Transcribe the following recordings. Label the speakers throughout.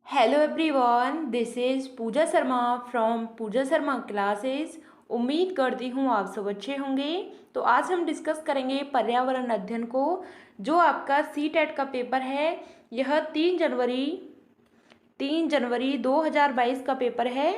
Speaker 1: Hello everyone, this is Pooja Sharma from Pooja Sharma classes. उम्मीद करती हूँ आप सब अच्छे होंगे। तो आज हम डिस्कस करेंगे पर्यावरण अध्ययन को, जो आपका सी टेट का पेपर है। यह 3 जनवरी 2022 का पेपर है।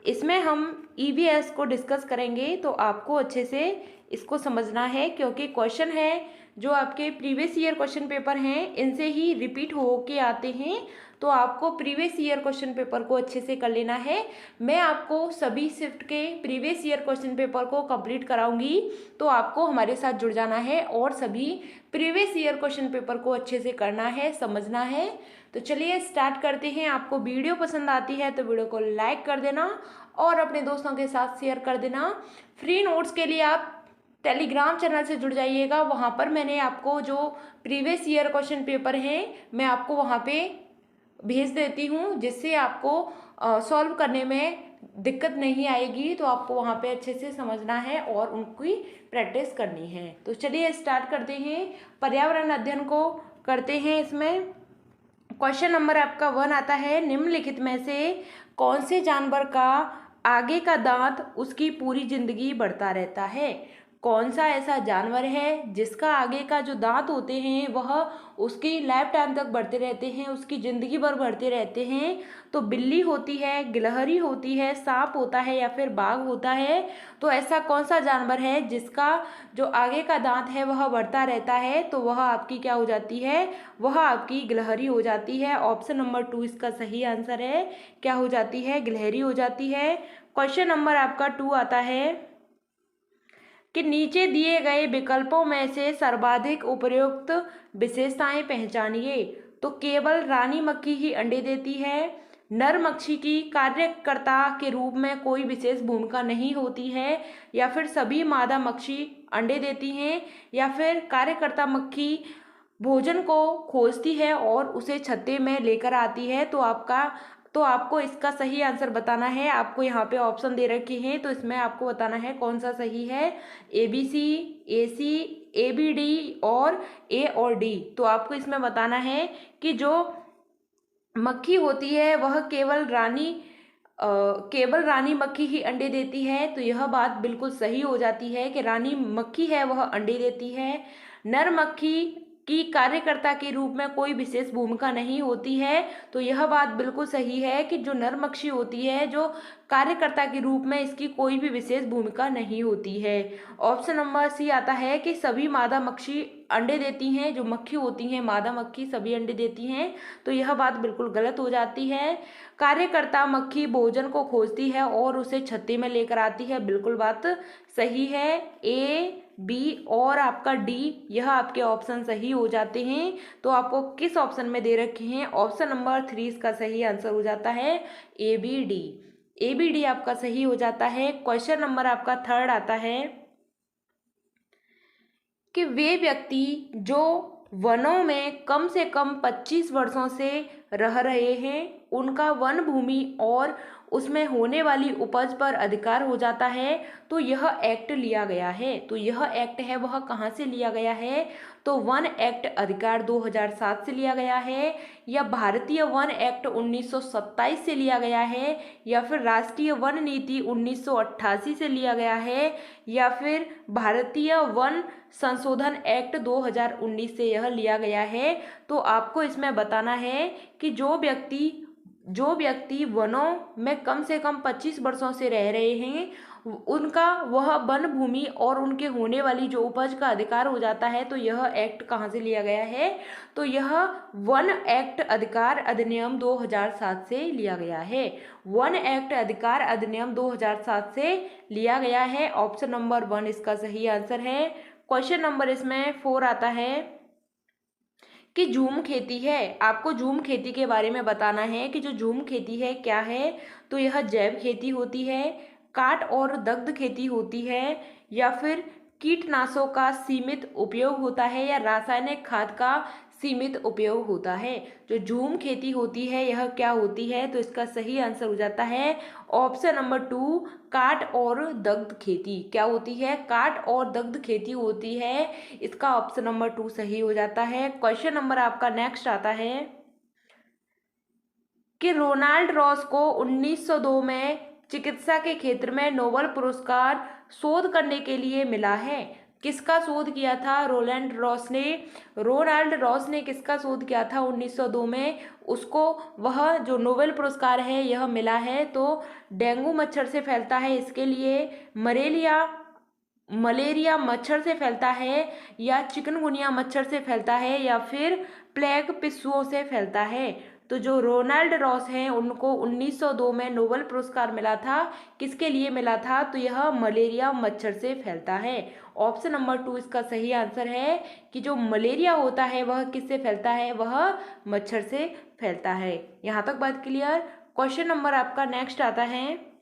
Speaker 1: इसमें हम ईवीएस को डिस्कस करेंगे, तो आपको अच्छे से इसको समझना है, क्योंकि क्वेश्चन है जो आपके प्रीवियस ईयर क्वेश्चन पेपर हैं इनसे ही रिपीट हो के आते हैं। तो आपको प्रीवियस ईयर क्वेश्चन पेपर को अच्छे से कर लेना है। मैं आपको सभी शिफ्ट के प्रीवियस ईयर क्वेश्चन पेपर को कंप्लीट कराऊंगी, तो आपको हमारे साथ जुड़ जाना है और सभी प्रीवियस ईयर क्वेश्चन पेपर को अच्छे से करना है, समझना है। तो चलिए स्टार्ट करते हैं। आपको वीडियो पसंद आती है तो वीडियो को लाइक कर देना और अपने दोस्तों के साथ शेयर कर देना। फ्री नोट्स के लिए आप टेलीग्राम चैनल से जुड़ जाइएगा। वहाँ पर मैंने आपको जो प्रीवियस ईयर क्वेश्चन पेपर हैं मैं आपको वहाँ पे भेज देती हूँ, जिससे आपको सॉल्व करने में दिक्कत नहीं आएगी। तो आपको वहाँ पे अच्छे से समझना है और उनकी प्रैक्टिस करनी है। तो चलिए स्टार्ट करते हैं, पर्यावरण अध्ययन को करते हैं। इसमें क्वेश्चन नंबर आपका 1 आता है, निम्नलिखित में से कौन से जानवर का आगे का दांत उसकी पूरी जिंदगी बढ़ता रहता है। कौन सा ऐसा जानवर है जिसका आगे का जो दांत होते हैं वह उसकी लाइफ टाइम तक बढ़ते रहते हैं, उसकी ज़िंदगी भर बढ़ते रहते हैं। तो बिल्ली होती है, गिलहरी होती है, सांप होता है या फिर बाघ होता है। तो ऐसा कौन सा जानवर है जिसका जो आगे का दांत है वह बढ़ता रहता है। तो वह आपकी क्या हो जाती है, वह आपकी गिलहरी हो जाती है। ऑप्शन नंबर 2 इसका सही आंसर है। क्या हो जाती है, गिलहरी हो जाती है। क्वेश्चन नंबर आपका 2 आता है कि नीचे दिए गए विकल्पों में से सर्वाधिक उपयुक्त विशेषताएं पहचानिए। तो केवल रानी मक्खी ही अंडे देती है, नर मक्खी की कार्यकर्ता के रूप में कोई विशेष भूमिका नहीं होती है, या फिर सभी मादा मक्खी अंडे देती हैं, या फिर कार्यकर्ता मक्खी भोजन को खोजती है और उसे छत्ते में लेकर आती है। तो आपको इसका सही आंसर बताना है। आपको यहाँ पे ऑप्शन दे रखे हैं, तो इसमें आपको बताना है कौन सा सही है। ABC, AC, ABD और A और D। तो आपको इसमें बताना है कि जो मक्खी होती है वह केवल रानी मक्खी ही अंडे देती है। तो यह बात बिल्कुल सही हो जाती है कि रानी मक्खी है वह अंडे देती है। नर मक्खी की कार्यकर्ता के रूप में कोई विशेष भूमिका नहीं होती है। तो यह बात बिल्कुल सही है कि जो नर मक्खी होती है, जो कार्यकर्ता के रूप में इसकी कोई भी विशेष भूमिका नहीं होती है। ऑप्शन नंबर सी आता है कि सभी मादा मक्खी अंडे देती हैं, जो मक्खी होती हैं मादा मक्खी सभी अंडे देती हैं। तो यह बात बिल्कुल गलत हो जाती है। कार्यकर्ता मक्खी भोजन को खोजती है और उसे छत्ते में लेकर आती है, बिल्कुल बात सही है। A, B और आपका D, यह आपके ऑप्शन सही हो जाते हैं। तो आपको किस ऑप्शन में दे रखे हैं, ऑप्शन नंबर 3 इसका सही आंसर हो जाता है ABD। ABD आपका सही हो जाता है। क्वेश्चन नंबर आपका 3 आता है कि वे व्यक्ति जो वनों में कम से कम 25 वर्षों से रह रहे हैं उनका वन भूमि और उसमें होने वाली उपज पर अधिकार हो जाता है। तो यह एक्ट लिया गया है। तो यह एक्ट है वह कहाँ से लिया गया है, तो वन एक्ट अधिकार 2007 से लिया गया है, या भारतीय वन एक्ट 1927 से लिया गया है, या फिर राष्ट्रीय वन नीति 1988 से लिया गया है, या फिर भारतीय वन संशोधन एक्ट 2019 से यह लिया गया है। तो आपको इसमें बताना है कि जो व्यक्ति वनों में कम से कम 25 वर्षों से रह रहे हैं उनका वह वन भूमि और उनके होने वाली जो उपज का अधिकार हो जाता है। तो यह एक्ट कहाँ से लिया गया है, तो यह वन एक्ट अधिकार अधिनियम 2007 से लिया गया है। वन एक्ट अधिकार अधिनियम 2007 से लिया गया है। ऑप्शन नंबर 1 इसका सही आंसर है। क्वेश्चन नंबर इसमें 4 आता है कि झूम खेती है। आपको झूम खेती के बारे में बताना है कि जो झूम खेती है क्या है। तो यह जैव खेती होती है, काट और दग्ध खेती होती है, या फिर कीटनाशकों का सीमित उपयोग होता है, या रासायनिक खाद का सीमित उपयोग होता है। जो झूम खेती होती है यह क्या होती है, तो इसका सही आंसर हो जाता है ऑप्शन नंबर 2, काट और दग्ध खेती। क्या होती है, काट और दग्ध खेती होती है। इसका ऑप्शन नंबर 2 सही हो जाता है। क्वेश्चन नंबर आपका नेक्स्ट आता है कि रोनाल्ड रॉस को 1902 में चिकित्सा के क्षेत्र में नोबेल पुरस्कार शोध करने के लिए मिला है। किसका शोध किया था? रोनाल्ड रॉस ने किसका शोध किया था 1902 में? उसको वह जो नोबेल पुरस्कार है यह मिला है। तो डेंगू मच्छर से फैलता है, इसके लिए मलेरिया मच्छर से फैलता है, या चिकनगुनिया मच्छर से फैलता है, या फिर प्लेग पिस्सुओं से फैलता है। तो जो रोनाल्ड रॉस हैं उनको 1902 में नोबेल पुरस्कार मिला था। किसके लिए मिला था? तो यह मलेरिया मच्छर से फैलता है। ऑप्शन नंबर 2 इसका सही आंसर है कि जो मलेरिया होता है वह किससे फैलता है? वह मच्छर से फैलता है। यहाँ तक बात क्लियर। क्वेश्चन नंबर आपका नेक्स्ट आता है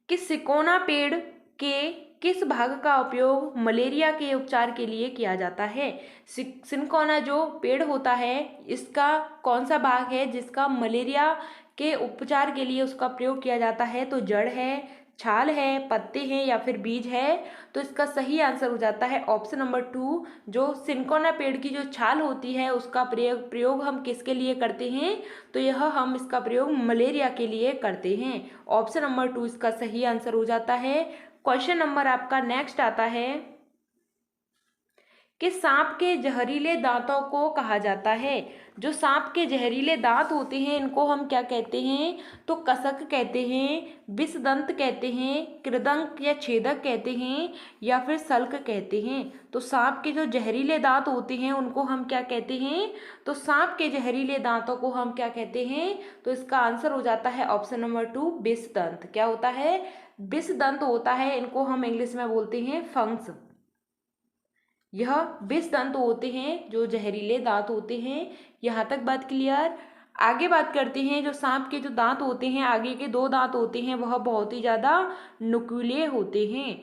Speaker 1: कि सिकोना पेड़ के किस भाग का उपयोग मलेरिया के उपचार के लिए किया जाता है? सिनकोना जो पेड़ होता है इसका कौन सा भाग है जिसका मलेरिया के उपचार के लिए उसका प्रयोग किया जाता है? तो जड़ है, छाल है, पत्ते हैं, या फिर बीज है। तो इसका सही आंसर हो जाता है ऑप्शन नंबर 2। जो सिनकोना पेड़ की जो छाल होती है उसका प्रयोग हम किसके लिए करते हैं? तो यह हम इसका प्रयोग मलेरिया के लिए करते हैं। ऑप्शन नंबर 2 इसका सही आंसर हो जाता है। क्वेश्चन नंबर आपका नेक्स्ट आता है कि सांप के जहरीले दांतों को कहा जाता है। जो सांप के जहरीले दांत होते हैं इनको हम क्या कहते हैं? तो कसक कहते हैं, विषदंत कहते हैं, कृदंक या छेदक कहते हैं, या फिर सल्क कहते हैं। तो सांप के जो जहरीले दांत होते हैं उनको हम क्या कहते हैं? तो सांप के जहरीले दांतों को हम क्या कहते हैं? तो इसका आंसर हो जाता है ऑप्शन नंबर 2 विषदंत। क्या होता है? विषदंत होता है। इनको हम इंग्लिश में बोलते हैं फंक्स। यह विषदंत होते हैं जो जहरीले दांत होते हैं। यहाँ तक बात क्लियर। आगे बात करते हैं जो सांप के जो दांत होते हैं, आगे के 2 दांत होते हैं वह बहुत ही ज़्यादा नुकीले होते हैं।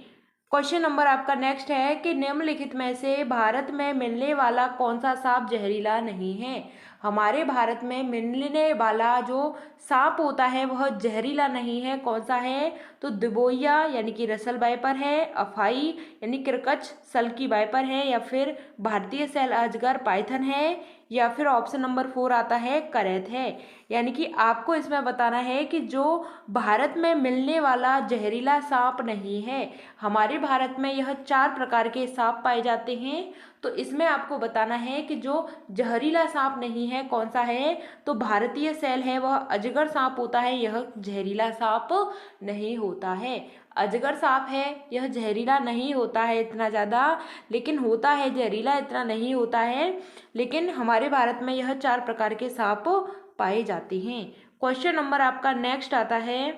Speaker 1: क्वेश्चन नंबर आपका नेक्स्ट है कि निम्नलिखित में से भारत में मिलने वाला कौन सा सांप जहरीला नहीं है? हमारे भारत में मिलने वाला जो सांप होता है वह जहरीला नहीं है। कौन सा है? तो दिबोइया यानी कि रसल वाइपर है, अफाई यानी क्रिकच सल्की वाइपर है, या फिर भारतीय सेल अजगर पाइथन है, या फिर ऑप्शन नंबर 4 आता है करैत है। यानी कि आपको इसमें बताना है कि जो भारत में मिलने वाला जहरीला सांप नहीं है। हमारे भारत में यह 4 प्रकार के सांप पाए जाते हैं। तो इसमें आपको बताना है कि जो जहरीला सांप नहीं है कौन सा है? तो भारतीय सेल है वह अजगर सांप होता है, यह जहरीला सांप नहीं होता है। अजगर सांप है यह जहरीला नहीं होता है इतना ज़्यादा, लेकिन होता है जहरीला, इतना नहीं होता है। लेकिन हमारे भारत में यह 4 प्रकार के सांप पाए जाते हैं। क्वेश्चन नंबर आपका नेक्स्ट आता है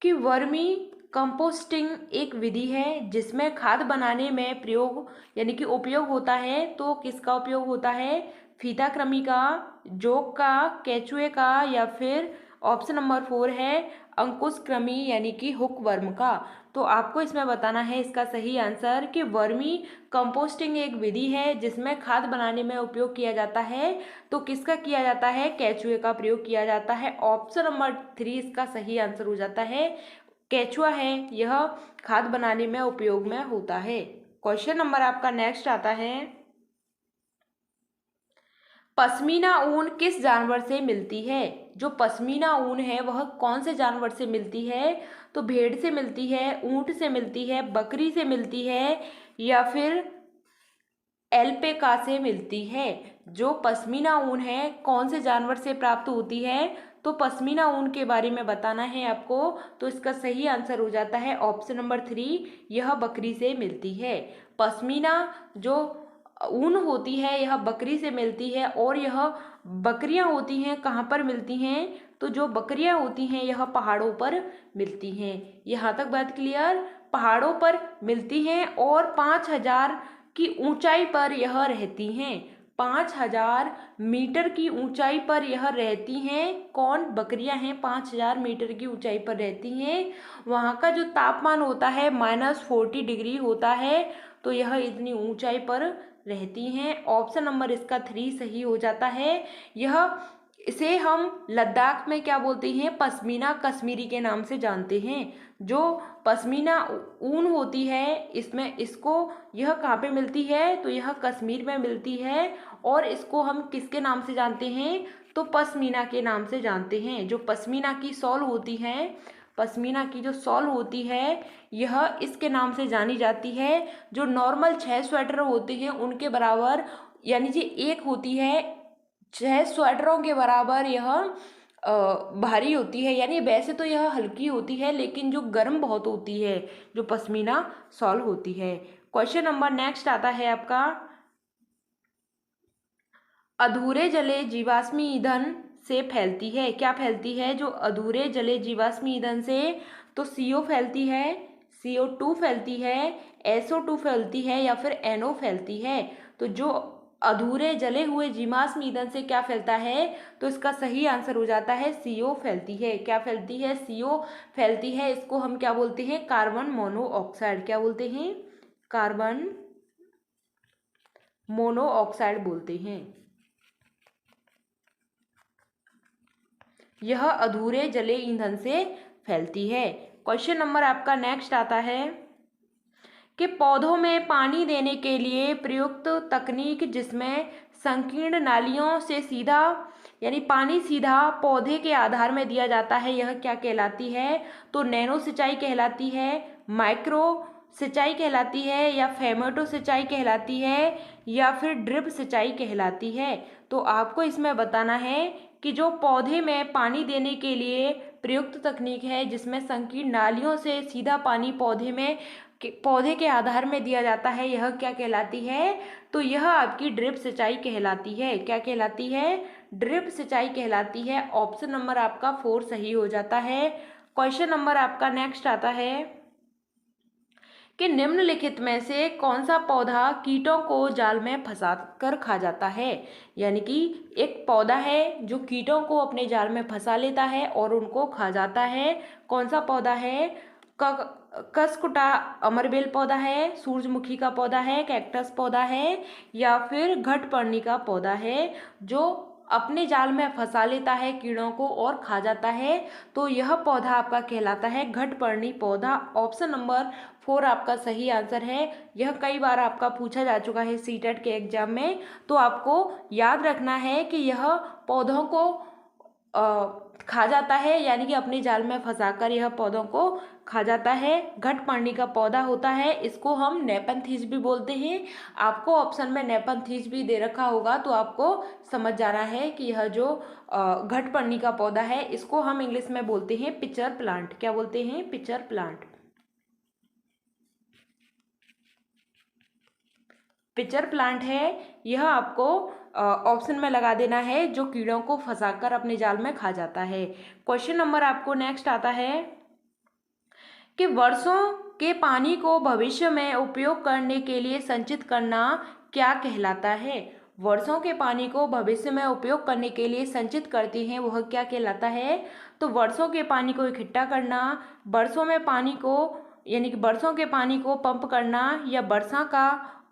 Speaker 1: कि वर्मी कंपोस्टिंग एक विधि है जिसमें खाद बनाने में प्रयोग यानी कि उपयोग होता है। तो किसका उपयोग होता है? फीता कृमि का, जोक का, केचुए का, या फिर ऑप्शन नंबर 4 है अंकुश कृमि यानी कि हुक वर्म का। तो आपको इसमें बताना है इसका सही आंसर कि वर्मी कंपोस्टिंग एक विधि है जिसमें खाद बनाने में उपयोग किया जाता है। तो किसका किया जाता है? केचुए का प्रयोग किया जाता है। ऑप्शन नंबर 3 इसका सही आंसर हो जाता है। केचुआ है यह खाद बनाने में उपयोग में होता है। क्वेश्चन नंबर आपका नेक्स्ट आता है पश्मीना ऊन किस जानवर से मिलती है? जो पश्मीना ऊन है वह कौन से जानवर से मिलती है? तो भेड़ से मिलती है, ऊंट से मिलती है, बकरी से मिलती है, या फिर एल्पेका से मिलती है। जो पश्मीना ऊन है कौन से जानवर से प्राप्त होती है? तो पश्मीना ऊन के बारे में बताना है आपको। तो इसका सही आंसर हो जाता है ऑप्शन नंबर 3, यह बकरी से मिलती है। पश्मीना जो ऊन होती है यह बकरी से मिलती है, और यह बकरियां होती हैं कहाँ पर मिलती हैं? तो जो बकरियां होती हैं यह पहाड़ों पर मिलती हैं। यहाँ तक बात क्लियर। पहाड़ों पर मिलती हैं और 5000 की ऊंचाई पर यह रहती हैं। 5000 मीटर की ऊंचाई पर यह रहती हैं। कौन? बकरियां हैं, 5000 मीटर की ऊंचाई पर रहती हैं। वहाँ का जो तापमान होता है -40 डिग्री होता है। तो यह इतनी ऊंचाई पर रहती हैं। ऑप्शन नंबर इसका 3 सही हो जाता है। यह इसे हम लद्दाख में क्या बोलते हैं? पश्मीना कश्मीरी के नाम से जानते हैं। जो पश्मीना ऊन होती है इसमें इसको यह कहाँ पे मिलती है? तो यह कश्मीर में मिलती है। और इसको हम किसके नाम से जानते हैं, तो पश्मीना के नाम से जानते हैं। जो पश्मीना की शॉल होती है, पश्मीना की जो शॉल होती है यह इसके नाम से जानी जाती है। जो नॉर्मल 6 स्वेटर होते हैं उनके बराबर, यानी कि एक होती है 6 स्वेटरों के बराबर यह भारी होती है। यानी वैसे तो यह हल्की होती है लेकिन जो गर्म बहुत होती है, जो पश्मीना शॉल होती है। क्वेश्चन नंबर नेक्स्ट आता है आपका, अधूरे जले जीवाश्मी ईंधन से फैलती है, क्या फैलती है जो अधूरे जले जीवाश्मी ईंधन से, तो CO फैलती है, CO2 फैलती है, SO2 फैलती है या फिर NO फैलती है। तो जो अधूरे जले हुए जीवाश्मी ईंधन से क्या फैलता है, तो इसका सही आंसर हो जाता है CO फैलती है। क्या फैलती है, CO फैलती है। इसको हम क्या बोलते हैं, कार्बन मोनोऑक्साइड, क्या बोलते हैं, कार्बन मोनोऑक्साइड बोलते हैं। यह अधूरे जले ईंधन से फैलती है। क्वेश्चन नंबर आपका नेक्स्ट आता है कि पौधों में पानी देने के लिए प्रयुक्त तकनीक जिसमें संकीर्ण नालियों से सीधा, यानी पानी सीधा पौधे के आधार में दिया जाता है, यह क्या कहलाती है, तो नैनो सिंचाई कहलाती है, माइक्रो सिंचाई कहलाती है, या फेमेटो सिंचाई कहलाती है, या फिर ड्रिप सिंचाई कहलाती है। तो आपको इसमें बताना है कि जो पौधे में पानी देने के लिए प्रयुक्त तकनीक है जिसमें संकीर्ण नालियों से सीधा पानी पौधे के आधार में दिया जाता है, यह क्या कहलाती है, तो यह आपकी ड्रिप सिंचाई कहलाती है। क्या कहलाती है, ड्रिप सिंचाई कहलाती है। ऑप्शन नंबर आपका 4 सही हो जाता है। क्वेश्चन नंबर आपका नेक्स्ट आता है कि निम्नलिखित में से कौन सा पौधा कीटों को जाल में फंसा कर खा जाता है। यानी कि एक पौधा है जो कीटों को अपने जाल में फंसा लेता है और उनको खा जाता है। कौन सा पौधा है, कसकुटा अमरबेल पौधा है, सूरजमुखी का पौधा है, कैक्टस पौधा है, या फिर घटपर्णी का पौधा है, जो अपने जाल में फंसा लेता है कीड़ों को और खा जाता है। तो यह पौधा आपका कहलाता है घटपर्णी पौधा। ऑप्शन नंबर 4 आपका सही आंसर है। यह कई बार आपका पूछा जा चुका है सीटेट के एग्जाम में, तो आपको याद रखना है कि यह पौधों को खा जाता है, यानी कि अपने जाल में फंसाकर यह पौधों को खा जाता है। घटपर्णी का पौधा होता है, इसको हम नेपंथीज भी बोलते हैं। आपको ऑप्शन में नेपंथीज भी दे रखा होगा तो आपको समझ जाना है कि यह जो घटपर्णी का पौधा है इसको हम इंग्लिश में बोलते हैं पिचर प्लांट। क्या बोलते हैं, पिचर प्लांट। पिचर प्लांट है, यह आपको ऑप्शन में लगा देना है, जो कीड़ों को फंसाकर अपने जाल में खा जाता है। क्वेश्चन नंबर आपको नेक्स्ट आता है कि वर्षों के पानी को भविष्य में उपयोग करने के लिए संचित करना क्या कहलाता है। वर्षों के पानी को भविष्य में उपयोग करने के लिए संचित करते हैं, वह क्या कहलाता है, तो वर्षों के पानी को इकट्ठा करना, वर्षों में पानी को, यानी कि वर्षों के पानी को पंप करना, या वर्षा का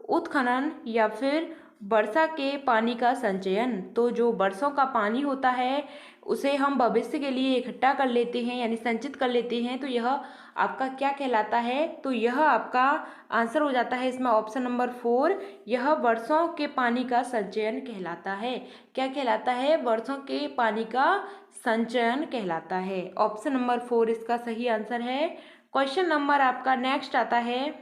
Speaker 1: उत्खनन, या फिर वर्षा के पानी का संचयन। तो जो वर्षों का पानी होता है उसे हम भविष्य के लिए इकट्ठा कर लेते हैं, यानी संचित कर लेते हैं, तो यह आपका क्या कहलाता है, तो यह आपका आंसर हो जाता है इसमें ऑप्शन नंबर 4, यह वर्षों के पानी का संचयन कहलाता है। क्या कहलाता है, वर्षों के पानी का संचयन कहलाता है। ऑप्शन नंबर 4 इसका सही आंसर है। क्वेश्चन नंबर आपका नेक्स्ट आता है,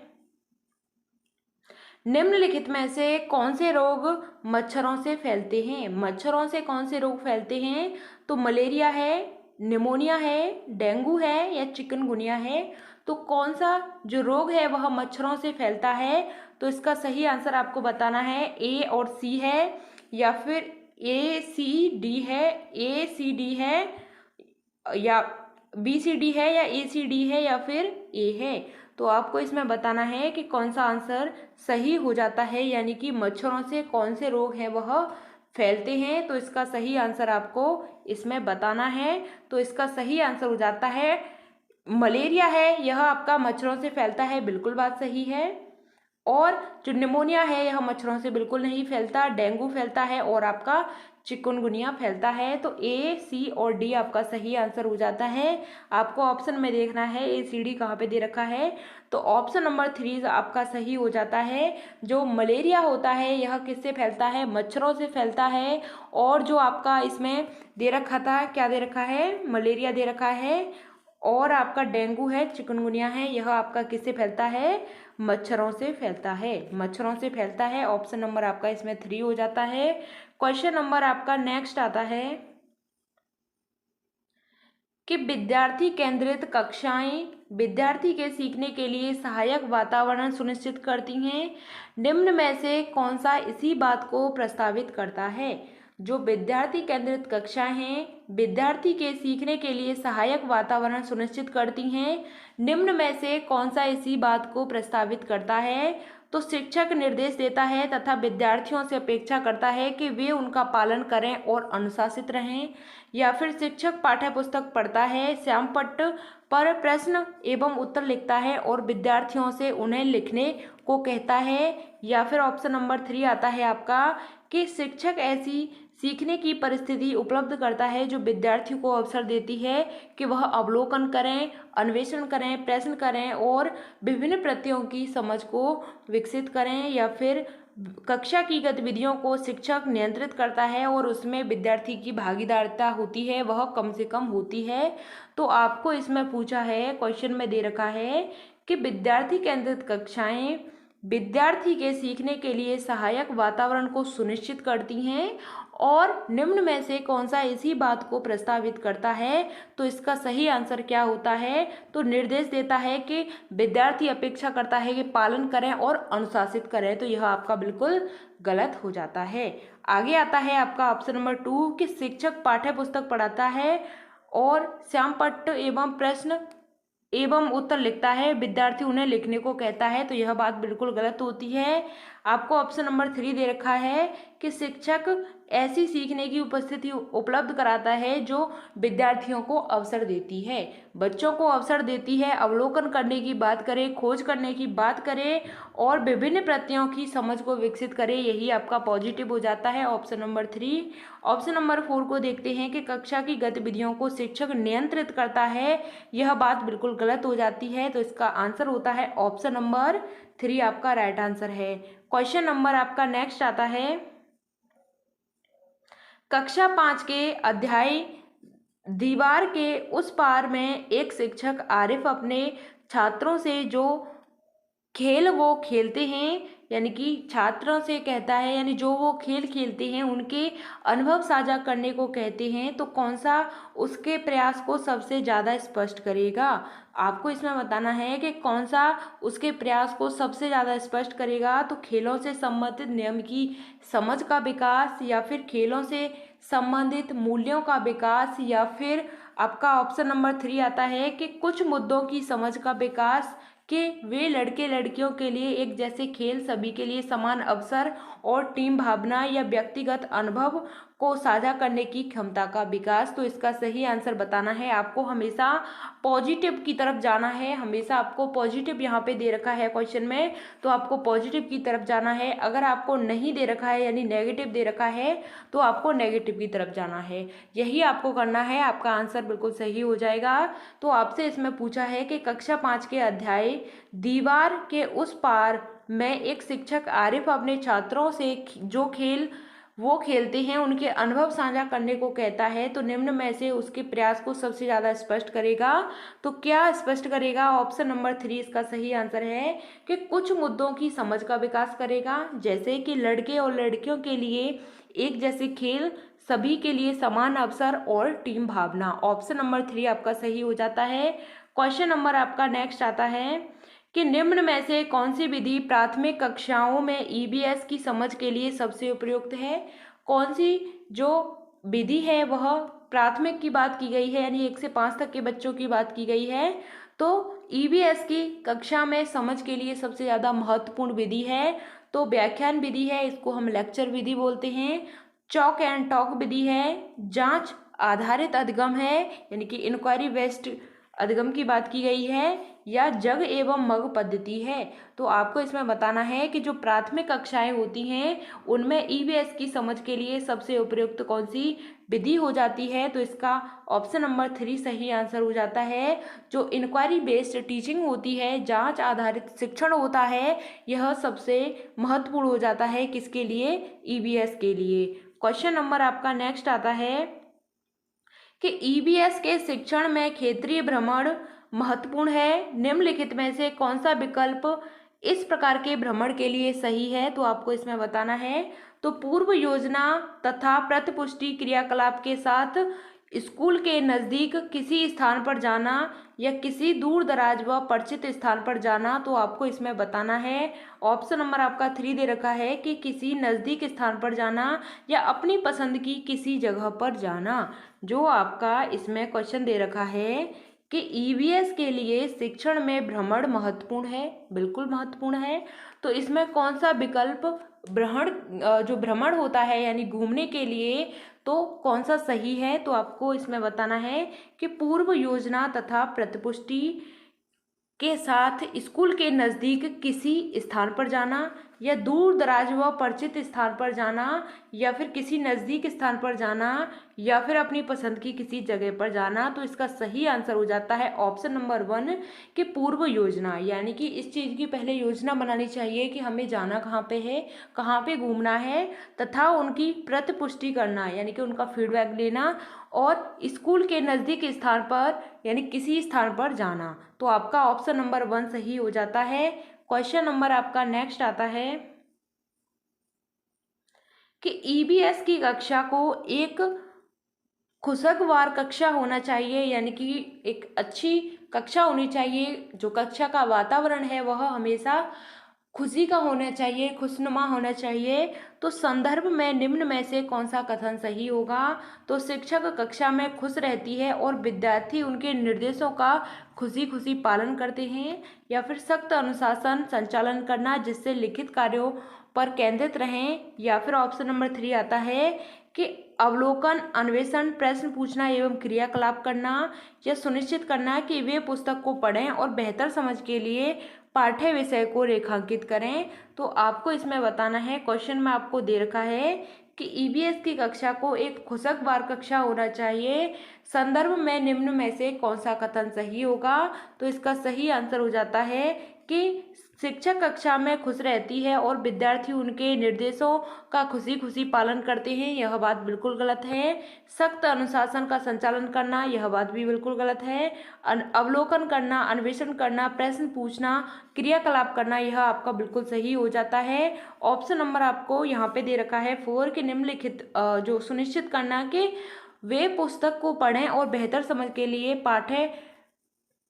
Speaker 1: निम्नलिखित में से कौन से रोग मच्छरों से फैलते हैं। मच्छरों से कौन से रोग फैलते हैं, तो मलेरिया है, निमोनिया है, डेंगू है, या चिकनगुनिया है। तो कौन सा जो रोग है वह मच्छरों से फैलता है, तो इसका सही आंसर आपको बताना है, A और C है, या फिर ACD है, ACD है, या BCD है, या ACD है, या फिर A है। तो आपको इसमें बताना है कि कौन सा आंसर सही हो जाता है, यानी कि मच्छरों से कौन से रोग हैं वह फैलते हैं। तो इसका सही आंसर आपको इसमें बताना है। तो इसका सही आंसर हो जाता है मलेरिया है, यह आपका मच्छरों से फैलता है, बिल्कुल बात सही है। और जो निमोनिया है यह मच्छरों से बिल्कुल नहीं फैलता, डेंगू फैलता है और आपका चिकनगुनिया फैलता है। तो ए, सी और डी आपका सही आंसर हो जाता है। आपको ऑप्शन में देखना है ए, सी, डी कहाँ पे दे रखा है, तो ऑप्शन नंबर 3 आपका सही हो जाता है। जो मलेरिया होता है यह किससे फैलता है, मच्छरों से फैलता है। और जो आपका इसमें दे रखा था, क्या दे रखा है, मलेरिया दे रखा है, और आपका डेंगू है, चिकनगुनिया है, यह आपका किससे फैलता है, मच्छरों से फैलता है, मच्छरों से फैलता है। ऑप्शन नंबर आपका इसमें 3 हो जाता है। क्वेश्चन नंबर आपका नेक्स्ट आता है कि विद्यार्थी केंद्रित कक्षाएं विद्यार्थी के सीखने के लिए सहायक वातावरण सुनिश्चित करती हैं। निम्न में से कौन सा इसी बात को प्रस्तावित करता है। जो विद्यार्थी केंद्रित कक्षाएं हैं विद्यार्थी के सीखने के लिए सहायक वातावरण सुनिश्चित करती हैं। निम्न में से कौन सा इसी बात को प्रस्तावित करता है। तो शिक्षक निर्देश देता है तथा विद्यार्थियों से अपेक्षा करता है कि वे उनका पालन करें और अनुशासित रहें। या फिर शिक्षक पाठ्य पुस्तक पढ़ता है, श्यामपट्ट पर प्रश्न एवं उत्तर लिखता है और विद्यार्थियों से उन्हें लिखने को कहता है। या फिर ऑप्शन नंबर 3 आता है आपका कि शिक्षक ऐसी सीखने की परिस्थिति उपलब्ध करता है जो विद्यार्थियों को अवसर देती है कि वह अवलोकन करें, अन्वेषण करें, प्रश्न करें और विभिन्न प्रत्ययों की समझ को विकसित करें। या फिर कक्षा की गतिविधियों को शिक्षक नियंत्रित करता है और उसमें विद्यार्थी की भागीदारिता होती है वह कम से कम होती है। तो आपको इसमें पूछा है, क्वेश्चन में दे रखा है कि विद्यार्थी केंद्रित कक्षाएं विद्यार्थी के सीखने के लिए सहायक वातावरण को सुनिश्चित करती हैं और निम्न में से कौन सा इसी बात को प्रस्तावित करता है। तो इसका सही आंसर क्या होता है, तो निर्देश देता है कि विद्यार्थी अपेक्षा करता है कि पालन करें और अनुशासित करें। तो यह आपका बिल्कुल गलत हो जाता है। आगे आता है आपका ऑप्शन नंबर 2 कि शिक्षक पाठ्य पुस्तक पढ़ाता है और श्यामपट्ट एवं प्रश्न एवं उत्तर लिखता है, विद्यार्थी उन्हें लिखने को कहता है। तो यह बात बिल्कुल गलत होती है। आपको ऑप्शन नंबर 3 दे रखा है कि शिक्षक ऐसी सीखने की उपस्थिति उपलब्ध कराता है जो विद्यार्थियों को अवसर देती है, बच्चों को अवसर देती है, अवलोकन करने की बात करे, खोज करने की बात करे और विभिन्न प्रत्ययों की समझ को विकसित करे। यही आपका पॉजिटिव हो जाता है, ऑप्शन नंबर 3। ऑप्शन नंबर 4 को देखते हैं कि कक्षा की गतिविधियों को शिक्षक नियंत्रित करता है, यह बात बिल्कुल गलत हो जाती है। तो इसका आंसर होता है ऑप्शन नंबर 3 आपका राइट आंसर है। क्वेश्चन नंबर आपका नेक्स्ट आता है कक्षा 5 के अध्याय दीवार के उस पार में एक शिक्षक आरिफ अपने छात्रों से जो खेल वो खेलते हैं, यानी कि छात्रों से कहता है, यानी जो वो खेल खेलते हैं उनके अनुभव साझा करने को कहते हैं। तो कौन सा उसके प्रयास को सबसे ज़्यादा स्पष्ट करेगा। आपको इसमें बताना है कि कौन सा उसके प्रयास को सबसे ज़्यादा स्पष्ट करेगा। तो खेलों से संबंधित नियम की समझ का विकास, या फिर खेलों से संबंधित मूल्यों का विकास, या फिर आपका ऑप्शन नंबर 3 आता है कि कुछ मुद्दों की समझ का विकास, कि वे लड़के लड़कियों के लिए एक जैसे खेल, सभी के लिए समान अवसर और टीम भावना या व्यक्तिगत अनुभव को साझा करने की क्षमता का विकास। तो इसका सही आंसर बताना है। आपको हमेशा पॉजिटिव की तरफ जाना है, हमेशा आपको पॉजिटिव यहाँ पे दे रखा है क्वेश्चन में, तो आपको पॉजिटिव की तरफ जाना है। अगर आपको नहीं दे रखा है यानी नेगेटिव दे रखा है तो आपको नेगेटिव की तरफ जाना है। यही आपको करना है, आपका आंसर बिल्कुल सही हो जाएगा। तो आपसे इसमें पूछा है कि कक्षा 5 के अध्याय दीवार के उस पार में एक शिक्षक आरिफ अपने छात्रों से जो खेल वो खेलते हैं उनके अनुभव साझा करने को कहता है। तो निम्न में से उसके प्रयास को सबसे ज़्यादा स्पष्ट करेगा। तो क्या स्पष्ट करेगा, ऑप्शन नंबर 3 इसका सही आंसर है कि कुछ मुद्दों की समझ का विकास करेगा, जैसे कि लड़के और लड़कियों के लिए एक जैसे खेल, सभी के लिए समान अवसर और टीम भावना। ऑप्शन नंबर 3 आपका सही हो जाता है। क्वेश्चन नंबर आपका नेक्स्ट आता है कि निम्न में से कौन सी विधि प्राथमिक कक्षाओं में ईवीएस की समझ के लिए सबसे उपयुक्त है। कौन सी जो विधि है वह प्राथमिक की बात की गई है, यानी 1 से 5 तक के बच्चों की बात की गई है। तो ईवीएस की कक्षा में समझ के लिए सबसे ज़्यादा महत्वपूर्ण विधि है तो व्याख्यान विधि है, इसको हम लेक्चर विधि बोलते हैं। चॉक एंड टॉक विधि है, जांच आधारित अधिगम है, यानी कि इंक्वायरी बेस्ड अधिगम की बात की गई है, या जग एवं मग पद्धति है। तो आपको इसमें बताना है कि जो प्राथमिक कक्षाएं होती हैं उनमें ईवीएस की समझ के लिए सबसे उपयुक्त कौन सी विधि हो जाती है। तो इसका ऑप्शन नंबर 3 सही आंसर हो जाता है। जो इंक्वायरी बेस्ड टीचिंग होती है, जांच आधारित शिक्षण होता है, यह सबसे महत्वपूर्ण हो जाता है किसके लिए, ईवीएस के लिए। क्वेश्चन नंबर आपका नेक्स्ट आता है कि ईवीएस के शिक्षण में क्षेत्रीय भ्रमण महत्वपूर्ण है, निम्नलिखित में से कौन सा विकल्प इस प्रकार के भ्रमण के लिए सही है। तो आपको इसमें बताना है। तो पूर्व योजना तथा प्रतिपुष्टि क्रियाकलाप के साथ स्कूल के नज़दीक किसी स्थान पर जाना या किसी दूर दराज व परिचित स्थान पर जाना। तो आपको इसमें बताना है। ऑप्शन नंबर आपका 3 दे रखा है कि किसी नज़दीक स्थान पर जाना या अपनी पसंद की किसी जगह पर जाना। जो आपका इसमें क्वेश्चन दे रखा है कि ईवीएस के लिए शिक्षण में भ्रमण महत्वपूर्ण है, बिल्कुल महत्वपूर्ण है। तो इसमें कौन सा विकल्प जो भ्रमण होता है यानी घूमने के लिए, तो कौन सा सही है। तो आपको इसमें बताना है कि पूर्व योजना तथा प्रतिपुष्टि के साथ स्कूल के नज़दीक किसी स्थान पर जाना या दूर दराज व परिचित स्थान पर जाना या फिर किसी नज़दीक स्थान पर जाना या फिर अपनी पसंद की किसी जगह पर जाना। तो इसका सही आंसर हो जाता है ऑप्शन नंबर 1 कि पूर्व योजना, यानी कि इस चीज़ की पहले योजना बनानी चाहिए कि हमें जाना कहाँ पे है, कहाँ पे घूमना है, तथा उनकी प्रतिपुष्टि करना यानी कि उनका फीडबैक लेना और स्कूल के नज़दीक स्थान पर यानी किसी स्थान पर जाना। तो आपका ऑप्शन नंबर 1 सही हो जाता है। क्वेश्चन नंबर आपका नेक्स्ट आता है कि ईवीएस की कक्षा को एक खुशगवार कक्षा होना चाहिए, यानी कि एक अच्छी कक्षा होनी चाहिए। जो कक्षा का वातावरण है वह हमेशा खुशी का होना चाहिए, खुशनुमा होना चाहिए। तो संदर्भ में निम्न में से कौन सा कथन सही होगा। तो शिक्षक कक्षा में खुश रहती है और विद्यार्थी उनके निर्देशों का खुशी खुशी पालन करते हैं, या फिर सख्त अनुशासन संचालन करना जिससे लिखित कार्यों पर केंद्रित रहें, या फिर ऑप्शन नंबर 3 आता है कि अवलोकन, अन्वेषण, प्रश्न पूछना एवं क्रियाकलाप करना, यह सुनिश्चित करना कि वे पुस्तक को पढ़ें और बेहतर समझ के लिए पाठ्य विषय को रेखांकित करें। तो आपको इसमें बताना है, क्वेश्चन में आपको दे रखा है कि ईवीएस की कक्षा को एक खुशगवार कक्षा होना चाहिए, संदर्भ में निम्न में से कौन सा कथन सही होगा। तो इसका सही आंसर हो जाता है कि शिक्षक कक्षा में खुश रहती है और विद्यार्थी उनके निर्देशों का खुशी खुशी पालन करते हैं, यह बात बिल्कुल गलत है। सख्त अनुशासन का संचालन करना, यह बात भी बिल्कुल गलत है। अवलोकन करना, अन्वेषण करना, प्रश्न पूछना, क्रियाकलाप करना, यह आपका बिल्कुल सही हो जाता है। ऑप्शन नंबर आपको यहाँ पे दे रखा है 4 के निम्नलिखित जो सुनिश्चित करना कि वे पुस्तक को पढ़ें और बेहतर समझ के लिए पाठ्य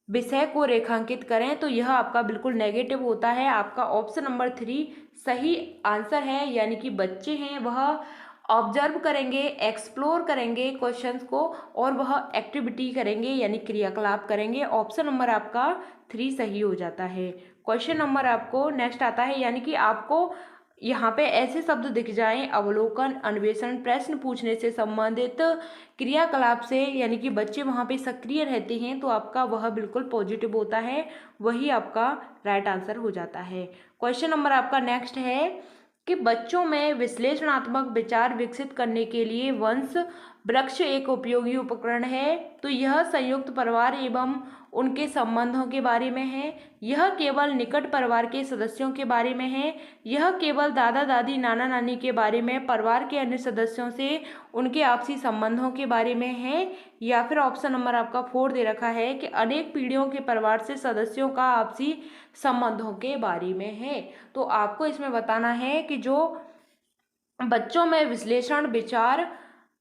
Speaker 1: विषय को रेखांकित करें। तो यह आपका बिल्कुल नेगेटिव होता है। आपका ऑप्शन नंबर 3 सही आंसर है, यानी कि बच्चे हैं वह ऑब्जर्व करेंगे, एक्सप्लोर करेंगे क्वेश्चंस को और वह एक्टिविटी करेंगे यानी क्रियाकलाप करेंगे। ऑप्शन नंबर आपका 3 सही हो जाता है। क्वेश्चन नंबर आपको नेक्स्ट आता है, यानी कि आपको यहाँ पे ऐसे शब्द दिख जाएं, अवलोकन, अन्वेषण, प्रश्न पूछने से संबंधित क्रियाकलाप से, यानी कि बच्चे वहाँ पे सक्रिय रहते हैं, तो आपका वह बिल्कुल पॉजिटिव होता है, वही आपका राइट आंसर हो जाता है। क्वेश्चन नंबर आपका नेक्स्ट है कि बच्चों में विश्लेषणात्मक विचार विकसित करने के लिए वंश वृक्ष एक उपयोगी उपकरण है। तो यह संयुक्त परिवार एवं उनके संबंधों के बारे में है, यह केवल निकट परिवार के सदस्यों के बारे में है, यह केवल दादा दादी नाना नानी के बारे में, परिवार के अन्य सदस्यों से उनके आपसी संबंधों के बारे में है, या फिर ऑप्शन नंबर आपका 4 दे रखा है कि अनेक पीढ़ियों के परिवार से सदस्यों का आपसी संबंधों के बारे में है। तो आपको इसमें बताना है कि जो बच्चों में विश्लेषण विचार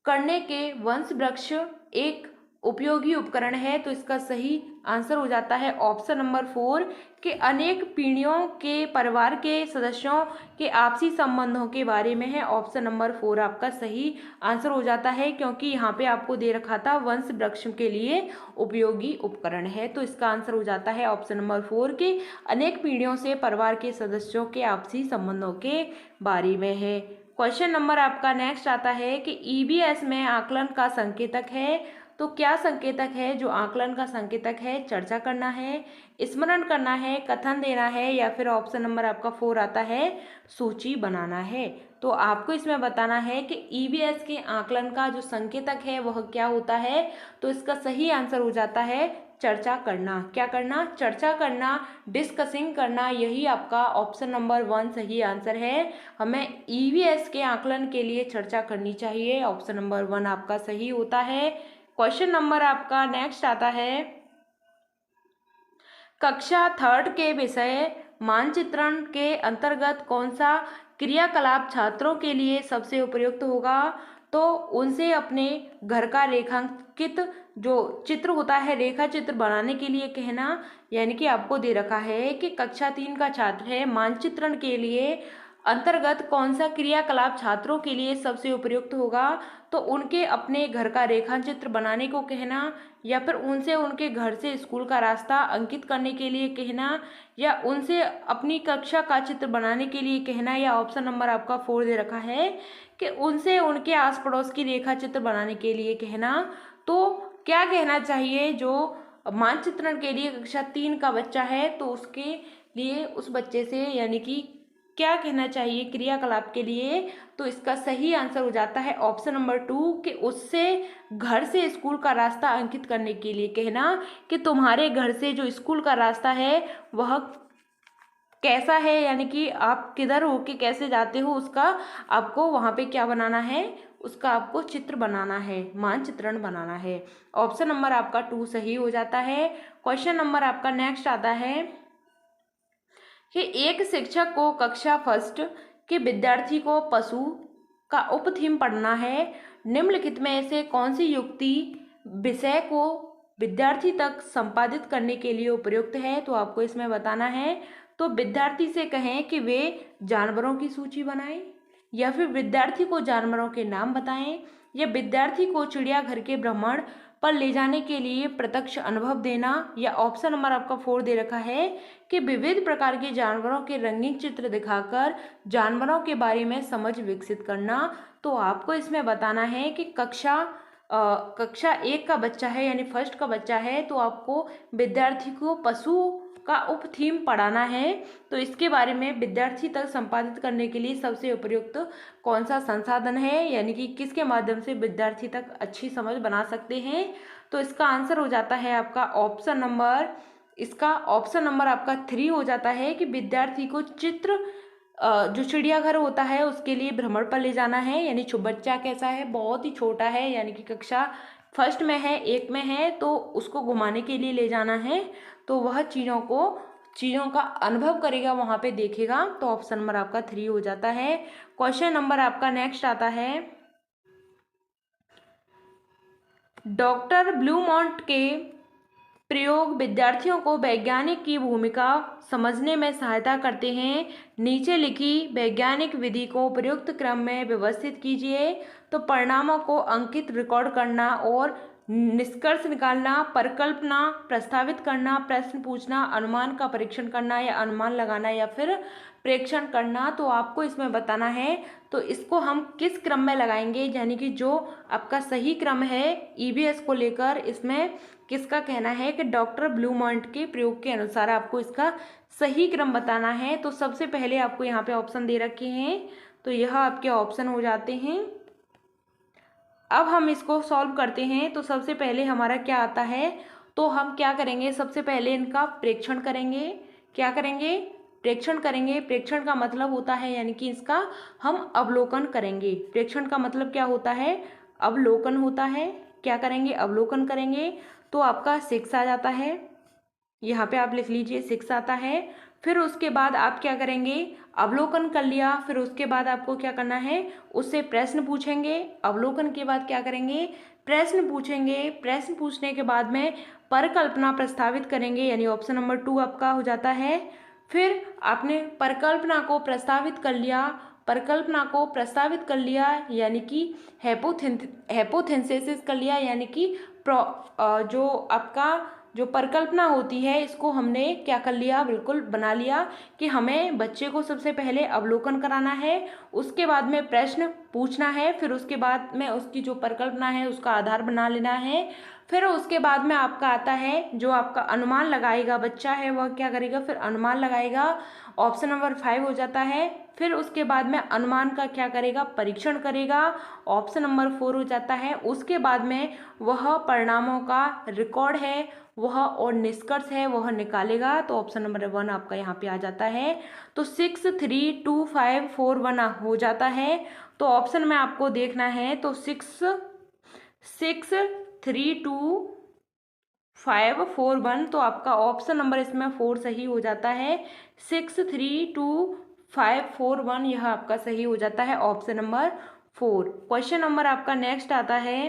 Speaker 1: करने के वंश वृक्ष एक उपयोगी उपकरण है। तो इसका सही आंसर हो जाता है ऑप्शन नंबर 4 कि अनेक पीढ़ियों के परिवार के सदस्यों के आपसी संबंधों के बारे में है। ऑप्शन नंबर 4 आपका सही आंसर हो जाता है, क्योंकि यहाँ पे आपको दे रखा था वंश वृक्ष के लिए उपयोगी उपकरण है। तो इसका आंसर हो जाता है ऑप्शन नंबर 4 कि अनेक पीढ़ियों से परिवार के सदस्यों के आपसी संबंधों के बारे में है। क्वेश्चन नंबर आपका नेक्स्ट आता है कि ईवीएस में आकलन का संकेतक है। तो क्या संकेतक है जो आकलन का संकेतक है? चर्चा करना है, स्मरण करना है, कथन देना है, या फिर ऑप्शन नंबर आपका 4 आता है सूची बनाना है। तो आपको इसमें बताना है कि ईवीएस के आकलन का जो संकेतक है वह क्या होता है। तो इसका सही आंसर हो जाता है चर्चा करना। क्या करना? चर्चा करना, डिस्कसिंग करना। यही आपका ऑप्शन नंबर 1 सही आंसर है। हमें ईवीएस के आकलन के लिए चर्चा करनी चाहिए। ऑप्शन नंबर 1 आपका सही होता है। क्वेश्चन नंबर आपका नेक्स्ट आता है, कक्षा 3 के विषय मानचित्रण के अंतर्गत कौन सा क्रियाकलाप छात्रों के लिए सबसे उपयुक्त होगा? तो उनसे अपने घर का रेखांकित जो चित्र होता है, रेखा चित्र बनाने के लिए कहना। यानी कि आपको दे रखा है कि कक्षा 3 का छात्र है, मानचित्रण के लिए अंतर्गत कौन सा क्रियाकलाप छात्रों के लिए सबसे उपयुक्त होगा? तो उनके अपने घर का रेखाचित्र बनाने को कहना, या फिर उनसे उनके घर से स्कूल का रास्ता अंकित करने के लिए कहना, या उनसे अपनी कक्षा का चित्र बनाने के लिए कहना, या ऑप्शन नंबर आपका 4 दे रखा है कि उनसे उनके आस पड़ोस की रेखा चित्र बनाने के लिए कहना। तो क्या कहना चाहिए? जो मानचित्रण के लिए कक्षा 3 का बच्चा है तो उसके लिए उस बच्चे से यानी कि क्या कहना चाहिए क्रियाकलाप के लिए? तो इसका सही आंसर हो जाता है ऑप्शन नंबर 2 कि उससे घर से स्कूल का रास्ता अंकित करने के लिए कहना कि तुम्हारे घर से जो स्कूल का रास्ता है वह कैसा है, यानी कि आप किधर हो के कैसे जाते हो उसका आपको वहाँ पे क्या बनाना है, उसका आपको चित्र बनाना है, मानचित्रण बनाना है। ऑप्शन नंबर आपका 2 सही हो जाता है। क्वेश्चन नंबर आपका नेक्स्ट आता है कि एक शिक्षक को कक्षा फर्स्ट के विद्यार्थी को पशु का उपथीम पढ़ना है। निम्नलिखित में से कौन सी युक्ति विषय को विद्यार्थी तक संपादित करने के लिए उपयुक्त है? तो आपको इसमें बताना है। तो विद्यार्थी से कहें कि वे जानवरों की सूची बनाएं, या फिर विद्यार्थी को जानवरों के नाम बताएं, या विद्यार्थी को चिड़ियाघर के भ्रमण पर ले जाने के लिए प्रत्यक्ष अनुभव देना, या ऑप्शन नंबर आपका 4 दे रखा है कि विविध प्रकार के जानवरों के रंगीन चित्र दिखाकर जानवरों के बारे में समझ विकसित करना। तो आपको इसमें बताना है कि कक्षा 1 का बच्चा है यानी फर्स्ट का बच्चा है, तो आपको विद्यार्थी को पशु का उप थीम पढ़ाना है। तो इसके बारे में विद्यार्थी तक संपादित करने के लिए सबसे उपयुक्त कौन सा संसाधन है, यानी कि किसके माध्यम से विद्यार्थी तक अच्छी समझ बना सकते हैं? तो इसका आंसर हो जाता है आपका ऑप्शन नंबर आपका 3 हो जाता है कि विद्यार्थी को चित्र जो चिड़ियाघर होता है उसके लिए भ्रमण पर ले जाना है। यानी बच्चा कैसा है, बहुत ही छोटा है, यानी कि कक्षा फर्स्ट में है, 1 में है, तो उसको घुमाने के लिए ले जाना है। तो वह चीज़ों का अनुभव करेगा, वहाँ पे देखेगा। तो ऑप्शन नंबर आपका 3 हो जाता है। क्वेश्चन नंबर आपका नेक्स्ट आता है, डॉक्टर ब्लूमॉन्ट के प्रयोग विद्यार्थियों को वैज्ञानिक की भूमिका समझने में सहायता करते हैं। नीचे लिखी वैज्ञानिक विधि को प्रयुक्त क्रम में व्यवस्थित कीजिए। तो परिणामों को अंकित रिकॉर्ड करना और निष्कर्ष निकालना, परिकल्पना प्रस्तावित करना, प्रश्न पूछना, अनुमान का परीक्षण करना या अनुमान लगाना, या फिर प्रेक्षण करना। तो आपको इसमें बताना है तो इसको हम किस क्रम में लगाएंगे, यानी कि जो आपका सही क्रम है ईवीएस को लेकर, इसमें किसका कहना है कि डॉक्टर ब्लूमॉन्ट के प्रयोग के अनुसार आपको इसका सही क्रम बताना है। तो सबसे पहले आपको यहाँ पे ऑप्शन दे रखे हैं, तो यह आपके ऑप्शन हो जाते हैं। अब हम इसको सॉल्व करते हैं। तो सबसे पहले हमारा क्या आता है, तो हम क्या करेंगे, सबसे पहले इनका प्रेक्षण करेंगे। क्या करेंगे? प्रेक्षण करेंगे। प्रेक्षण का मतलब होता है यानी कि इसका हम अवलोकन करेंगे। प्रेक्षण का मतलब क्या होता है? अवलोकन होता है। क्या करेंगे? अवलोकन करेंगे। तो आपका 6 आ जाता है, यहाँ पे आप लिख लीजिए 6 आता है। फिर उसके बाद आप क्या करेंगे, अवलोकन कर लिया, फिर उसके बाद आपको क्या करना है, उससे प्रश्न पूछेंगे। अवलोकन के बाद क्या करेंगे, प्रश्न पूछेंगे। प्रश्न पूछने के बाद में परिकल्पना प्रस्तावित करेंगे, यानी ऑप्शन नंबर 2 आपका हो जाता है। फिर आपने परिकल्पना को प्रस्तावित कर लिया, परिकल्पना को प्रस्तावित कर लिया यानी कि हैपोथेसिस कर लिया, यानी कि जो आपका जो परिकल्पना होती है इसको हमने क्या कर लिया, बिल्कुल बना लिया कि हमें बच्चे को सबसे पहले अवलोकन कराना है, उसके बाद में प्रश्न पूछना है, फिर उसके बाद में उसकी जो परिकल्पना है उसका आधार बना लेना है, फिर उसके बाद में आपका आता है जो आपका अनुमान लगाएगा बच्चा है वह क्या करेगा, फिर अनुमान लगाएगा, ऑप्शन नंबर 5 हो जाता है। फिर उसके बाद में अनुमान का क्या करेगा, परीक्षण करेगा, ऑप्शन नंबर 4 हो जाता है। उसके बाद में वह परिणामों का रिकॉर्ड है वह और निष्कर्ष है वह निकालेगा, तो ऑप्शन नंबर 1 आपका यहाँ पे आ जाता है। तो 6 3 2 5 4 1 हो जाता है। तो ऑप्शन में आपको देखना है तो 6 3 2 5 4 1, तो आपका ऑप्शन नंबर इसमें 4 सही हो जाता है। 6 3 2 5 4 1 यह आपका सही हो जाता है, ऑप्शन नंबर 4। क्वेश्चन नंबर आपका नेक्स्ट आता है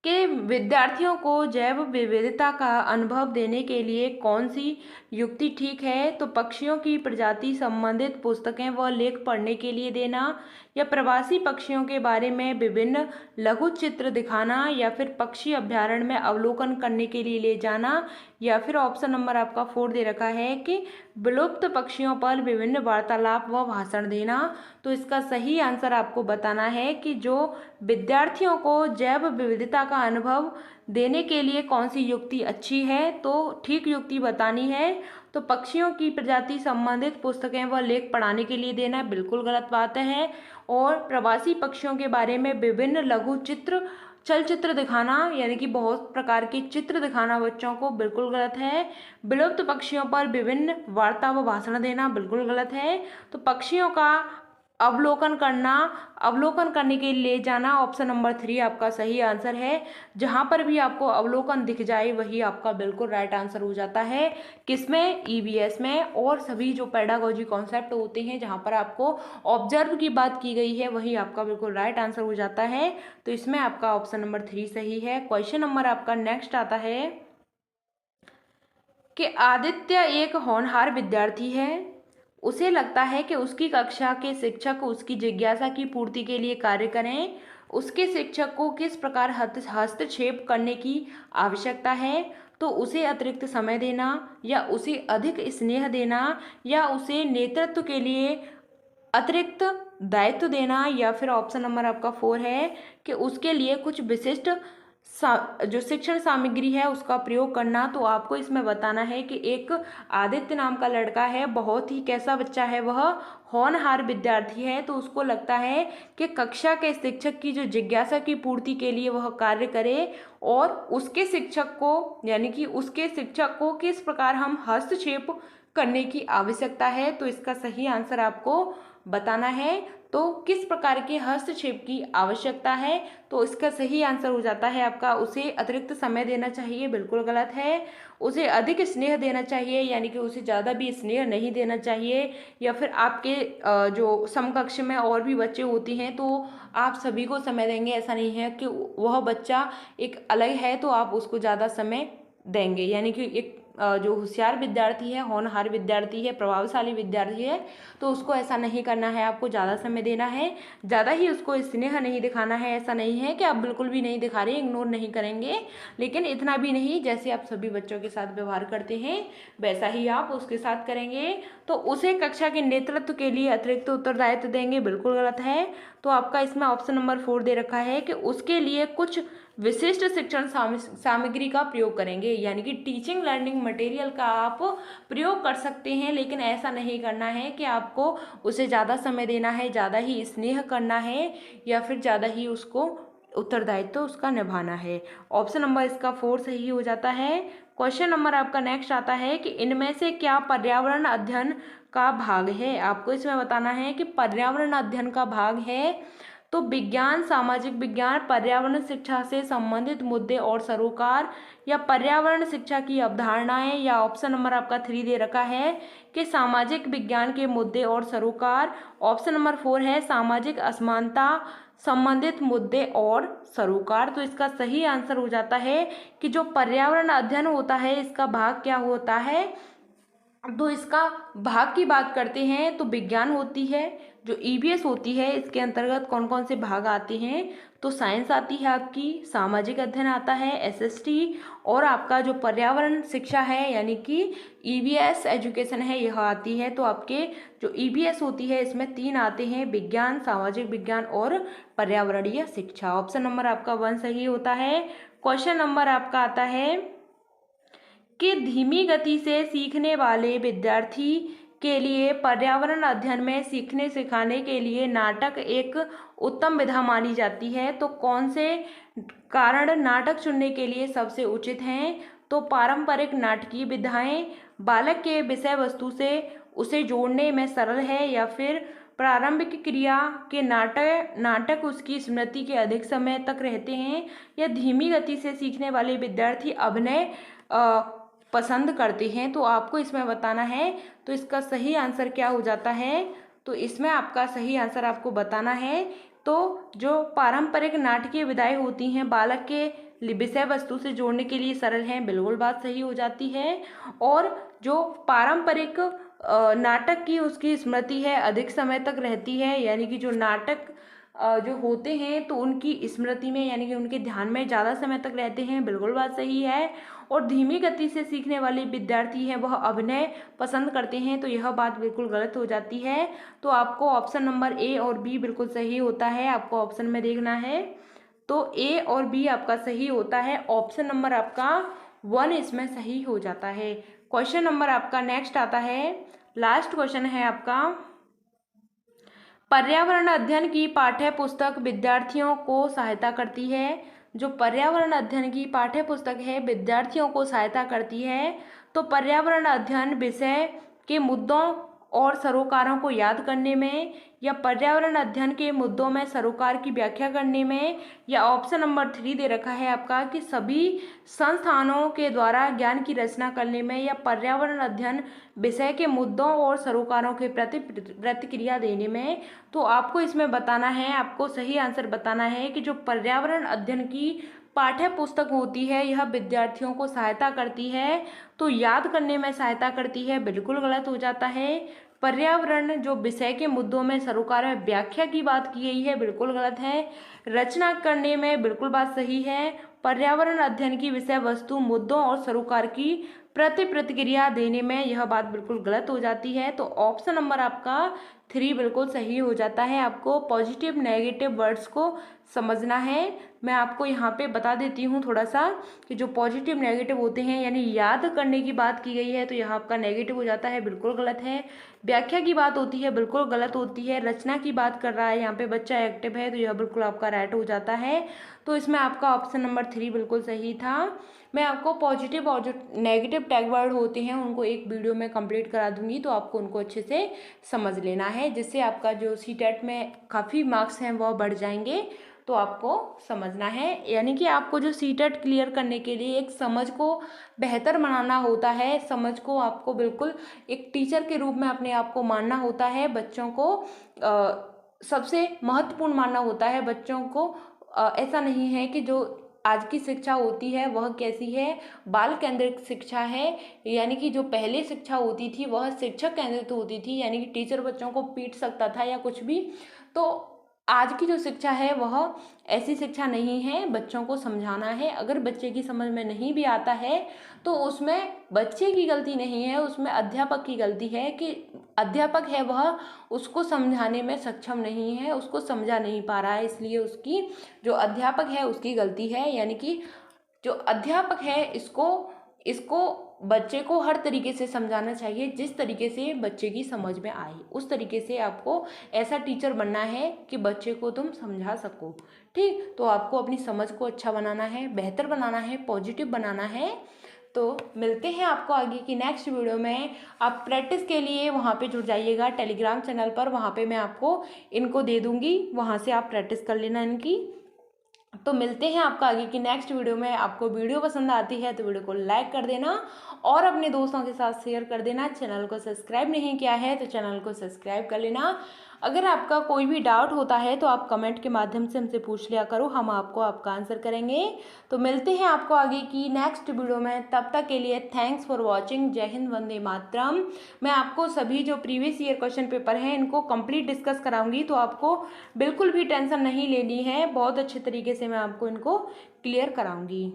Speaker 1: कि विद्यार्थियों को जैव विविधता का अनुभव देने के लिए कौन सी युक्ति ठीक है। तो पक्षियों की प्रजाति संबंधित पुस्तकें व लेख पढ़ने के लिए देना, या प्रवासी पक्षियों के बारे में विभिन्न लघु चित्र दिखाना, या फिर पक्षी अभ्यारण्य में अवलोकन करने के लिए ले जाना, या फिर ऑप्शन नंबर आपका 4 दे रखा है कि विलुप्त पक्षियों पर विभिन्न वार्तालाप व भाषण देना। तो इसका सही आंसर आपको बताना है कि जो विद्यार्थियों को जैव विविधता का अनुभव देने के लिए कौन सी युक्ति अच्छी है, तो ठीक युक्ति बतानी है। तो पक्षियों की प्रजाति संबंधित पुस्तकें व लेख पढ़ाने के लिए देना बिल्कुल गलत बात है, और प्रवासी पक्षियों के बारे में विभिन्न लघु चित्र चलचित्र दिखाना यानी कि बहुत प्रकार के चित्र दिखाना बच्चों को बिल्कुल गलत है। विलुप्त पक्षियों पर विभिन्न वार्ता व भाषण देना बिल्कुल गलत है। तो पक्षियों का अवलोकन करने के लिए ले जाना, ऑप्शन नंबर 3 आपका सही आंसर है। जहाँ पर भी आपको अवलोकन दिख जाए वही आपका बिल्कुल राइट आंसर हो जाता है। किसमें, ईवीएस में, और सभी जो पेडागोजी कॉन्सेप्ट होते हैं जहाँ पर आपको ऑब्जर्व की बात की गई है वही आपका बिल्कुल राइट आंसर हो जाता है। तो इसमें आपका ऑप्शन नंबर 3 सही है। क्वेश्चन नंबर आपका नेक्स्ट आता है कि आदित्य एक होनहार विद्यार्थी है, उसे लगता है कि उसकी कक्षा के शिक्षक उसकी जिज्ञासा की पूर्ति के लिए कार्य करें। उसके शिक्षक को किस प्रकार हस्तक्षेप करने की आवश्यकता है। तो उसे अतिरिक्त समय देना, या उसे अधिक स्नेह देना, या उसे नेतृत्व के लिए अतिरिक्त दायित्व देना, या फिर ऑप्शन नंबर आपका 4 है कि उसके लिए कुछ विशिष्ट जो शिक्षण सामग्री है उसका प्रयोग करना। तो आपको इसमें बताना है कि एक आदित्य नाम का लड़का है, बहुत ही कैसा बच्चा है, वह होनहार विद्यार्थी है। तो उसको लगता है कि कक्षा के शिक्षक की जो जिज्ञासा की पूर्ति के लिए वह कार्य करे, और उसके शिक्षक को यानी कि उसके शिक्षक को किस प्रकार हम हस्तक्षेप करने की आवश्यकता है। तो इसका सही आंसर आपको बताना है। तो किस प्रकार के हस्तक्षेप की आवश्यकता है, तो इसका सही आंसर हो जाता है आपका उसे अतिरिक्त समय देना चाहिए, बिल्कुल गलत है। उसे अधिक स्नेह देना चाहिए यानी कि उसे ज़्यादा भी स्नेह नहीं देना चाहिए, या फिर आपके जो समकक्ष में और भी बच्चे होते हैं तो आप सभी को समय देंगे, ऐसा नहीं है कि वह बच्चा एक अलग है तो आप उसको ज़्यादा समय देंगे। यानी कि एक जो होशियार विद्यार्थी है, होनहार विद्यार्थी है, प्रभावशाली विद्यार्थी है, तो उसको ऐसा नहीं करना है, आपको ज़्यादा समय देना है, ज़्यादा ही उसको स्नेह नहीं दिखाना है। ऐसा नहीं है कि आप बिल्कुल भी नहीं दिखा रहे, इग्नोर नहीं करेंगे, लेकिन इतना भी नहीं, जैसे आप सभी बच्चों के साथ व्यवहार करते हैं वैसा ही आप उसके साथ करेंगे। तो उसे कक्षा के नेतृत्व के लिए अतिरिक्त उत्तरदायित्व देंगे, बिल्कुल गलत है। तो आपका इसमें ऑप्शन नंबर 4 दे रखा है कि उसके लिए कुछ विशिष्ट शिक्षण सामग्री का प्रयोग करेंगे, यानी कि टीचिंग लर्निंग मटेरियल का आप प्रयोग कर सकते हैं, लेकिन ऐसा नहीं करना है कि आपको उसे ज़्यादा समय देना है, ज़्यादा ही स्नेह करना है, या फिर ज़्यादा ही उसको उत्तरदायित्व उसका निभाना है। ऑप्शन नंबर इसका 4 सही हो जाता है। क्वेश्चन नंबर आपका नेक्स्ट आता है कि इनमें से क्या पर्यावरण अध्ययन का भाग है। आपको इसमें बताना है कि पर्यावरण अध्ययन का भाग है। तो विज्ञान, सामाजिक विज्ञान, पर्यावरण शिक्षा से संबंधित मुद्दे और सरोकार, या पर्यावरण शिक्षा की अवधारणाएं, या ऑप्शन नंबर आपका 3 दे रखा है कि सामाजिक विज्ञान के मुद्दे और सरोकार। ऑप्शन नंबर 4 है सामाजिक असमानता संबंधित मुद्दे और सरोकार। तो इसका सही आंसर हो जाता है कि जो पर्यावरण अध्ययन होता है इसका भाग क्या होता है। तो इसका भाग की बात करते हैं तो विज्ञान होती है, जो ईवीएस होती है इसके अंतर्गत कौन कौन से भाग आते हैं, तो साइंस आती है आपकी, सामाजिक अध्ययन आता है एसएसटी, और आपका जो पर्यावरण शिक्षा है यानी कि ईवीएस एजुकेशन है यह आती है। तो आपके जो ईवीएस होती है इसमें 3 आते हैं, विज्ञान, सामाजिक विज्ञान और पर्यावरणीय शिक्षा। ऑप्शन नंबर आपका 1 सही होता है। क्वेश्चन नंबर आपका आता है कि धीमी गति से सीखने वाले विद्यार्थी के लिए पर्यावरण अध्ययन में सीखने सिखाने के लिए नाटक एक उत्तम विधा मानी जाती है। तो कौन से कारण नाटक चुनने के लिए सबसे उचित हैं, तो पारंपरिक नाटकीय विधाएं, बालक के विषय वस्तु से उसे जोड़ने में सरल है, या फिर प्रारंभिक क्रिया के नाटक उसकी स्मृति के अधिक समय तक रहते हैं, या धीमी गति से सीखने वाले विद्यार्थी अभिनय पसंद करते हैं। तो आपको इसमें बताना है। तो इसका सही आंसर क्या हो जाता है, तो इसमें आपका सही आंसर आपको बताना है। तो जो पारंपरिक नाटकीय विधाएं होती हैं बालक के विषय वस्तु से जोड़ने के लिए सरल हैं, बिल्कुल बात सही हो जाती है। और जो पारंपरिक नाटक की उसकी स्मृति है अधिक समय तक रहती है, यानी कि जो नाटक जो होते हैं तो उनकी स्मृति में यानी कि उनके ध्यान में ज़्यादा समय तक रहते हैं, बिल्कुल बात सही है। और धीमी गति से सीखने वाले विद्यार्थी हैं वह अभिनय पसंद करते हैं, तो यह बात बिल्कुल गलत हो जाती है। तो आपको ऑप्शन नंबर ए और बी बिल्कुल सही होता है, आपको ऑप्शन में देखना है। तो ए और बी आपका सही होता है, ऑप्शन नंबर आपका 1 इसमें सही हो जाता है। क्वेश्चन नंबर आपका नेक्स्ट आता है, लास्ट क्वेश्चन है आपका, पर्यावरण अध्ययन की पाठ्य पुस्तक विद्यार्थियों को सहायता करती है। जो पर्यावरण अध्ययन की पाठ्य पुस्तक है विद्यार्थियों को सहायता करती है, तो पर्यावरण अध्ययन विषय के मुद्दों और सरोकारों को याद करने में, या पर्यावरण अध्ययन के मुद्दों में सरोकार की व्याख्या करने में, या ऑप्शन नंबर 3 दे रखा है आपका कि सभी संस्थानों के द्वारा ज्ञान की रचना करने में, या पर्यावरण अध्ययन विषय के मुद्दों और सरोकारों के प्रति प्रतिक्रिया देने में। तो आपको इसमें बताना है, आपको सही आंसर बताना है कि जो पर्यावरण अध्ययन की पाठ्य पुस्तक होती है यह विद्यार्थियों को सहायता करती है, तो याद करने में सहायता करती है, बिल्कुल गलत हो जाता है। पर्यावरण जो विषय के मुद्दों में सरोकार में व्याख्या की बात की गई है, बिल्कुल गलत है। रचना करने में बिल्कुल बात सही है। पर्यावरण अध्ययन की विषय वस्तु मुद्दों और सरोकार की प्रतिक्रिया देने में यह बात बिल्कुल गलत हो जाती है। तो ऑप्शन नंबर आपका 3 बिल्कुल सही हो जाता है। आपको पॉजिटिव नेगेटिव वर्ड्स को समझना है। मैं आपको यहाँ पे बता देती हूँ थोड़ा सा कि जो पॉजिटिव नेगेटिव होते हैं यानी याद करने की बात की गई है तो यहाँ आपका नेगेटिव हो जाता है, बिल्कुल गलत है। व्याख्या की बात होती है, बिल्कुल गलत होती है। रचना की बात कर रहा है यहाँ पे बच्चा एक्टिव है, तो यह बिल्कुल आपका राइट हो जाता है। तो इसमें आपका ऑप्शन नंबर 3 बिल्कुल सही था। मैं आपको पॉजिटिव और जो नेगेटिव टैग वर्ड होते हैं उनको एक वीडियो में कंप्लीट करा दूंगी, तो आपको उनको अच्छे से समझ लेना है, जिससे आपका जो सीटेट में काफ़ी मार्क्स हैं वह बढ़ जाएंगे। तो आपको समझना है, यानी कि आपको जो सीटेट क्लियर करने के लिए एक समझ को बेहतर बनाना होता है, समझ को आपको बिल्कुल एक टीचर के रूप में अपने आप को मानना होता है। बच्चों को सबसे महत्वपूर्ण मानना होता है। बच्चों को ऐसा नहीं है कि जो आज की शिक्षा होती है वह कैसी है, बाल केंद्रित शिक्षा है, यानी कि जो पहले शिक्षा होती थी वह शिक्षक केंद्रित होती थी, यानी कि टीचर बच्चों को पीट सकता था या कुछ भी। तो आज की जो शिक्षा है वह ऐसी शिक्षा नहीं है, बच्चों को समझाना है। अगर बच्चे की समझ में नहीं भी आता है तो उसमें बच्चे की गलती नहीं है, उसमें अध्यापक की गलती है कि अध्यापक है वह उसको समझाने में सक्षम नहीं है, उसको समझा नहीं पा रहा है, इसलिए उसकी जो अध्यापक है उसकी गलती है। यानी कि जो अध्यापक है इसको बच्चे को हर तरीके से समझाना चाहिए, जिस तरीके से बच्चे की समझ में आए उस तरीके से आपको ऐसा टीचर बनना है कि बच्चे को तुम समझा सको। ठीक, तो आपको अपनी समझ को अच्छा बनाना है, बेहतर बनाना है, पॉजिटिव बनाना है। तो मिलते हैं आपको आगे की नेक्स्ट वीडियो में। आप प्रैक्टिस के लिए वहाँ पे जुड़ जाइएगा टेलीग्राम चैनल पर, वहाँ पे मैं आपको इनको दे दूँगी, वहाँ से आप प्रैक्टिस कर लेना इनकी। तो मिलते हैं आपको आगे की नेक्स्ट वीडियो में। आपको वीडियो पसंद आती है तो वीडियो को लाइक कर देना और अपने दोस्तों के साथ शेयर कर देना। चैनल को सब्सक्राइब नहीं किया है तो चैनल को सब्सक्राइब कर लेना। अगर आपका कोई भी डाउट होता है तो आप कमेंट के माध्यम से हमसे पूछ लिया करो, हम आपको आपका आंसर करेंगे। तो मिलते हैं आपको आगे की नेक्स्ट वीडियो में, तब तक के लिए थैंक्स फॉर वॉचिंग। जय हिंद, वंदे मातरम। मैं आपको सभी जो प्रीवियस ईयर क्वेश्चन पेपर हैं इनको कंप्लीट डिस्कस कराऊंगी, तो आपको बिल्कुल भी टेंशन नहीं लेनी है, बहुत अच्छे तरीके से मैं आपको इनको क्लियर कराऊंगी।